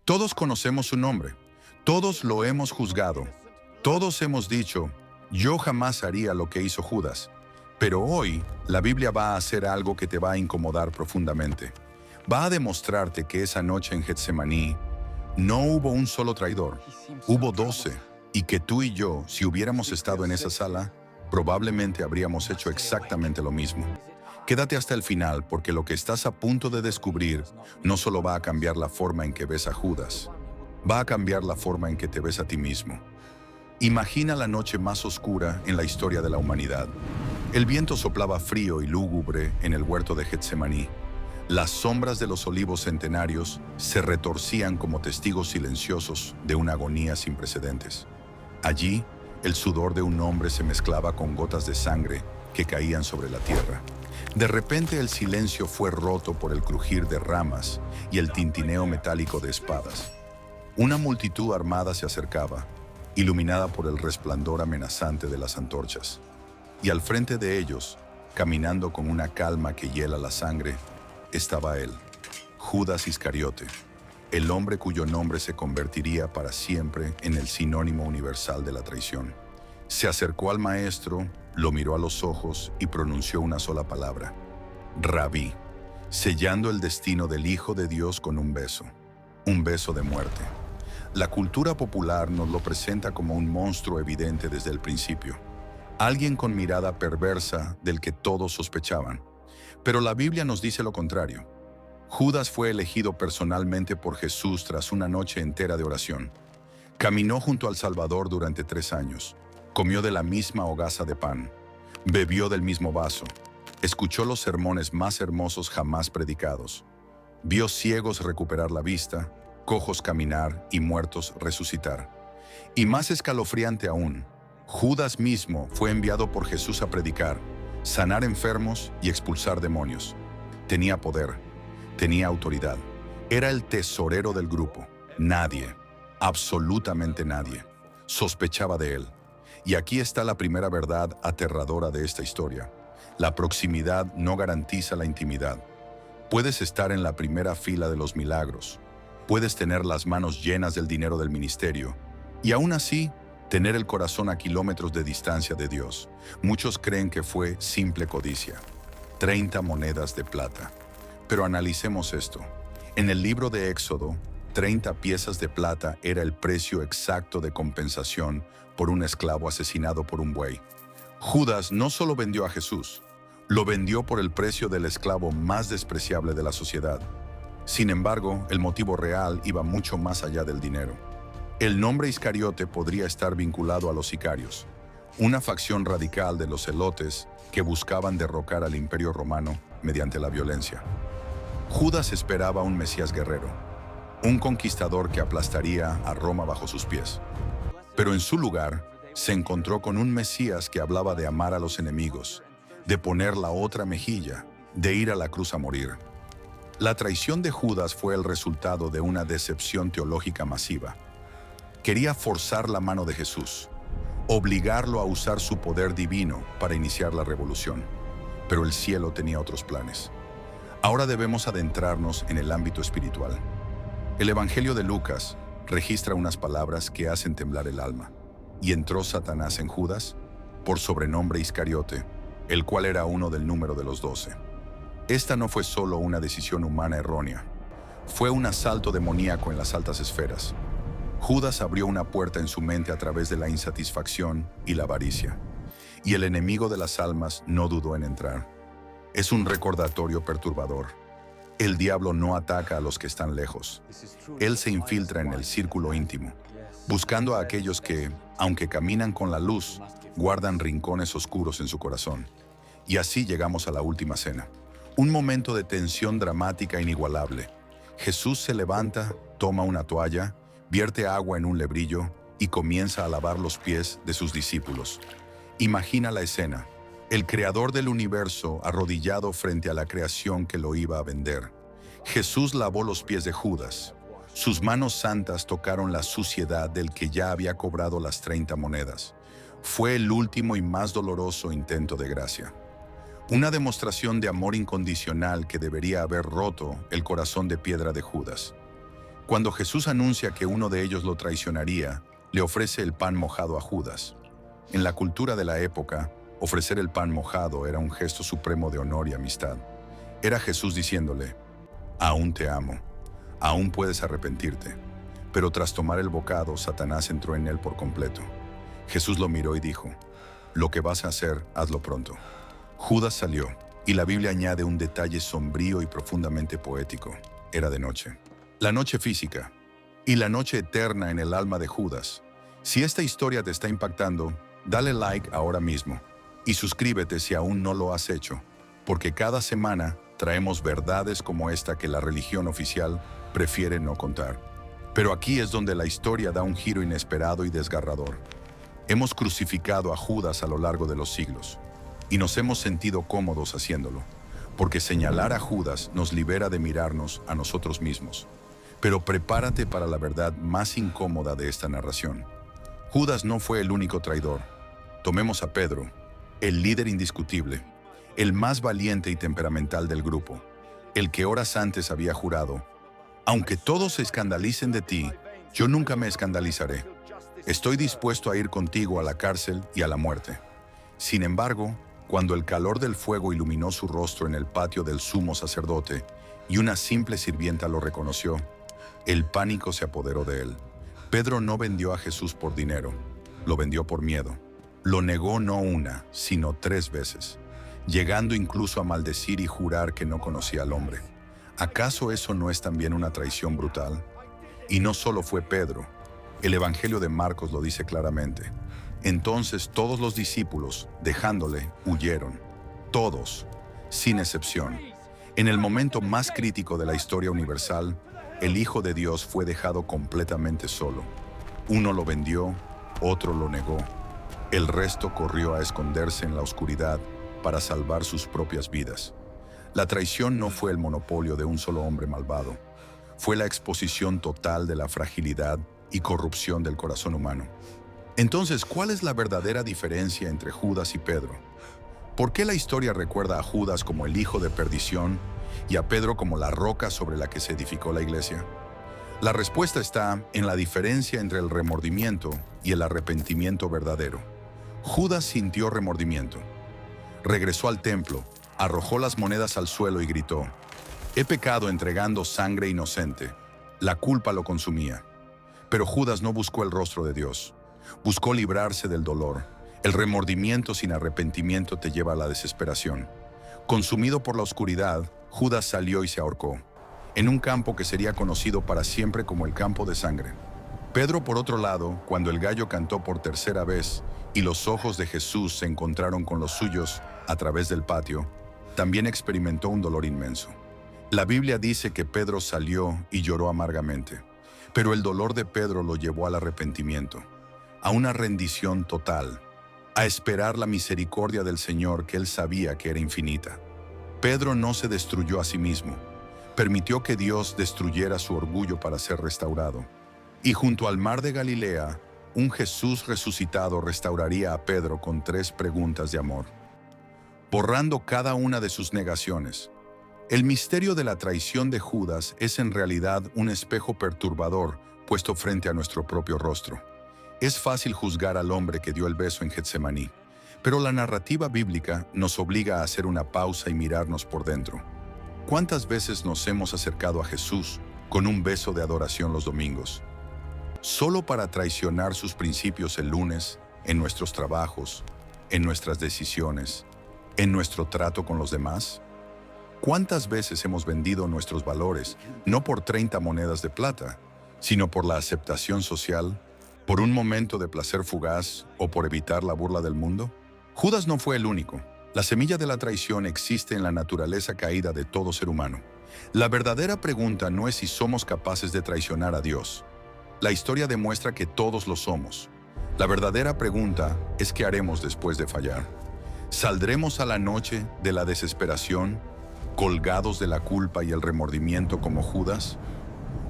Todos conocemos su nombre, todos lo hemos juzgado, todos hemos dicho, yo jamás haría lo que hizo Judas. Pero hoy, la Biblia va a hacer algo que te va a incomodar profundamente. Va a demostrarte que esa noche en Getsemaní no hubo un solo traidor, hubo 12, y que tú y yo, si hubiéramos estado en esa sala, probablemente habríamos hecho exactamente lo mismo. Quédate hasta el final porque lo que estás a punto de descubrir no solo va a cambiar la forma en que ves a Judas, va a cambiar la forma en que te ves a ti mismo. Imagina la noche más oscura en la historia de la humanidad. El viento soplaba frío y lúgubre en el huerto de Getsemaní. Las sombras de los olivos centenarios se retorcían como testigos silenciosos de una agonía sin precedentes. Allí, el sudor de un hombre se mezclaba con gotas de sangre que caían sobre la tierra. De repente el silencio fue roto por el crujir de ramas y el tintineo metálico de espadas. Una multitud armada se acercaba, iluminada por el resplandor amenazante de las antorchas. Y al frente de ellos, caminando con una calma que hiela la sangre, estaba él, Judas Iscariote, el hombre cuyo nombre se convertiría para siempre en el sinónimo universal de la traición. Se acercó al maestro, lo miró a los ojos y pronunció una sola palabra: Rabí, sellando el destino del Hijo de Dios con un beso de muerte. La cultura popular nos lo presenta como un monstruo evidente desde el principio, alguien con mirada perversa del que todos sospechaban. Pero la Biblia nos dice lo contrario. Judas fue elegido personalmente por Jesús tras una noche entera de oración. Caminó junto al Salvador durante 3 años, comió de la misma hogaza de pan, bebió del mismo vaso, escuchó los sermones más hermosos jamás predicados, vio ciegos recuperar la vista, cojos caminar y muertos resucitar. Y más escalofriante aún, Judas mismo fue enviado por Jesús a predicar, sanar enfermos y expulsar demonios. Tenía poder, tenía autoridad. Era el tesorero del grupo. Nadie, absolutamente nadie, sospechaba de él. Y aquí está la primera verdad aterradora de esta historia. La proximidad no garantiza la intimidad. Puedes estar en la primera fila de los milagros, puedes tener las manos llenas del dinero del ministerio, y aún así, tener el corazón a kilómetros de distancia de Dios. Muchos creen que fue simple codicia. 30 monedas de plata. Pero analicemos esto. En el libro de Éxodo, 30 piezas de plata era el precio exacto de compensación por un esclavo asesinado por un buey. Judas no solo vendió a Jesús, lo vendió por el precio del esclavo más despreciable de la sociedad. Sin embargo, el motivo real iba mucho más allá del dinero. El nombre Iscariote podría estar vinculado a los sicarios, una facción radical de los celotes que buscaban derrocar al Imperio Romano mediante la violencia. Judas esperaba un Mesías guerrero, un conquistador que aplastaría a Roma bajo sus pies. Pero en su lugar, se encontró con un Mesías que hablaba de amar a los enemigos, de poner la otra mejilla, de ir a la cruz a morir. La traición de Judas fue el resultado de una decepción teológica masiva. Quería forzar la mano de Jesús, obligarlo a usar su poder divino para iniciar la revolución. Pero el cielo tenía otros planes. Ahora debemos adentrarnos en el ámbito espiritual. El Evangelio de Lucas registra unas palabras que hacen temblar el alma. Y entró Satanás en Judas, por sobrenombre Iscariote, el cual era uno del número de los 12. Esta no fue solo una decisión humana errónea. Fue un asalto demoníaco en las altas esferas. Judas abrió una puerta en su mente a través de la insatisfacción y la avaricia. Y el enemigo de las almas no dudó en entrar. Es un recordatorio perturbador. El diablo no ataca a los que están lejos. Él se infiltra en el círculo íntimo, buscando a aquellos que, aunque caminan con la luz, guardan rincones oscuros en su corazón. Y así llegamos a la última cena. Un momento de tensión dramática inigualable. Jesús se levanta, toma una toalla, vierte agua en un lebrillo y comienza a lavar los pies de sus discípulos. Imagina la escena. El creador del universo arrodillado frente a la creación que lo iba a vender. Jesús lavó los pies de Judas. Sus manos santas tocaron la suciedad del que ya había cobrado las 30 monedas. Fue el último y más doloroso intento de gracia. Una demostración de amor incondicional que debería haber roto el corazón de piedra de Judas. Cuando Jesús anuncia que uno de ellos lo traicionaría, le ofrece el pan mojado a Judas. En la cultura de la época, ofrecer el pan mojado era un gesto supremo de honor y amistad. Era Jesús diciéndole: aún te amo, aún puedes arrepentirte. Pero tras tomar el bocado, Satanás entró en él por completo. Jesús lo miró y dijo: lo que vas a hacer, hazlo pronto. Judas salió, y la Biblia añade un detalle sombrío y profundamente poético. Era de noche. La noche física y la noche eterna en el alma de Judas. Si esta historia te está impactando, dale like ahora mismo y suscríbete si aún no lo has hecho, porque cada semana traemos verdades como esta que la religión oficial prefiere no contar. Pero aquí es donde la historia da un giro inesperado y desgarrador. Hemos crucificado a Judas a lo largo de los siglos y nos hemos sentido cómodos haciéndolo, porque señalar a Judas nos libera de mirarnos a nosotros mismos. Pero prepárate para la verdad más incómoda de esta narración. Judas no fue el único traidor. Tomemos a Pedro, el líder indiscutible, el más valiente y temperamental del grupo, el que horas antes había jurado: aunque todos se escandalicen de ti, yo nunca me escandalizaré. Estoy dispuesto a ir contigo a la cárcel y a la muerte. Sin embargo, cuando el calor del fuego iluminó su rostro en el patio del sumo sacerdote y una simple sirvienta lo reconoció, el pánico se apoderó de él. Pedro no vendió a Jesús por dinero, lo vendió por miedo. Lo negó no una, sino 3 veces, llegando incluso a maldecir y jurar que no conocía al hombre. ¿Acaso eso no es también una traición brutal? Y no solo fue Pedro. El Evangelio de Marcos lo dice claramente. Entonces todos los discípulos, dejándole, huyeron. Todos, sin excepción. En el momento más crítico de la historia universal, el Hijo de Dios fue dejado completamente solo. Uno lo vendió, otro lo negó. El resto corrió a esconderse en la oscuridad para salvar sus propias vidas. La traición no fue el monopolio de un solo hombre malvado. Fue la exposición total de la fragilidad y corrupción del corazón humano. Entonces, ¿cuál es la verdadera diferencia entre Judas y Pedro? ¿Por qué la historia recuerda a Judas como el hijo de perdición y a Pedro como la roca sobre la que se edificó la iglesia? La respuesta está en la diferencia entre el remordimiento y el arrepentimiento verdadero. Judas sintió remordimiento. Regresó al templo, arrojó las monedas al suelo y gritó: he pecado entregando sangre inocente. La culpa lo consumía. Pero Judas no buscó el rostro de Dios. Buscó librarse del dolor. El remordimiento sin arrepentimiento te lleva a la desesperación. Consumido por la oscuridad, Judas salió y se ahorcó, en un campo que sería conocido para siempre como el campo de sangre. Pedro, por otro lado, cuando el gallo cantó por tercera vez y los ojos de Jesús se encontraron con los suyos a través del patio, también experimentó un dolor inmenso. La Biblia dice que Pedro salió y lloró amargamente, pero el dolor de Pedro lo llevó al arrepentimiento, a una rendición total, a esperar la misericordia del Señor que él sabía que era infinita. Pedro no se destruyó a sí mismo, permitió que Dios destruyera su orgullo para ser restaurado. Y junto al mar de Galilea, un Jesús resucitado restauraría a Pedro con 3 preguntas de amor, borrando cada una de sus negaciones. El misterio de la traición de Judas es en realidad un espejo perturbador puesto frente a nuestro propio rostro. Es fácil juzgar al hombre que dio el beso en Getsemaní, pero la narrativa bíblica nos obliga a hacer una pausa y mirarnos por dentro. ¿Cuántas veces nos hemos acercado a Jesús con un beso de adoración los domingos, solo para traicionar sus principios el lunes, en nuestros trabajos, en nuestras decisiones, en nuestro trato con los demás? ¿Cuántas veces hemos vendido nuestros valores, no por 30 monedas de plata, sino por la aceptación social, por un momento de placer fugaz o por evitar la burla del mundo? Judas no fue el único. La semilla de la traición existe en la naturaleza caída de todo ser humano. La verdadera pregunta no es si somos capaces de traicionar a Dios. La historia demuestra que todos lo somos. La verdadera pregunta es ¿qué haremos después de fallar? ¿Saldremos a la noche de la desesperación, colgados de la culpa y el remordimiento como Judas?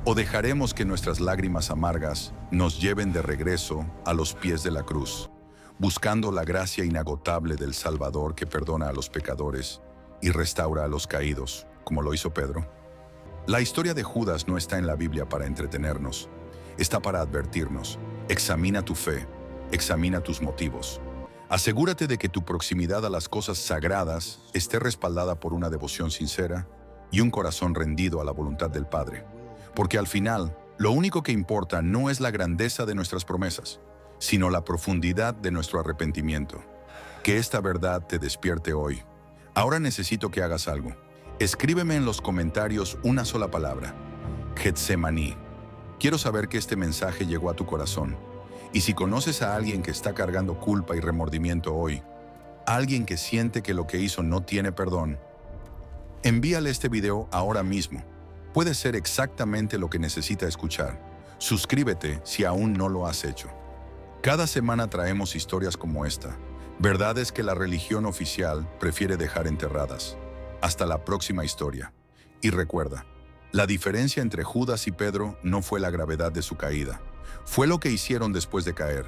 ¿O dejaremos que nuestras lágrimas amargas nos lleven de regreso a los pies de la cruz, buscando la gracia inagotable del Salvador que perdona a los pecadores y restaura a los caídos, como lo hizo Pedro? La historia de Judas no está en la Biblia para entretenernos, está para advertirnos. Examina tu fe, examina tus motivos. Asegúrate de que tu proximidad a las cosas sagradas esté respaldada por una devoción sincera y un corazón rendido a la voluntad del Padre. Porque al final, lo único que importa no es la grandeza de nuestras promesas, sino la profundidad de nuestro arrepentimiento. Que esta verdad te despierte hoy. Ahora necesito que hagas algo. Escríbeme en los comentarios una sola palabra: Getsemaní. Quiero saber que este mensaje llegó a tu corazón. Y si conoces a alguien que está cargando culpa y remordimiento hoy, alguien que siente que lo que hizo no tiene perdón, envíale este video ahora mismo. Puede ser exactamente lo que necesita escuchar. Suscríbete si aún no lo has hecho. Cada semana traemos historias como esta, verdades que la religión oficial prefiere dejar enterradas. Hasta la próxima historia. Y recuerda, la diferencia entre Judas y Pedro no fue la gravedad de su caída, fue lo que hicieron después de caer.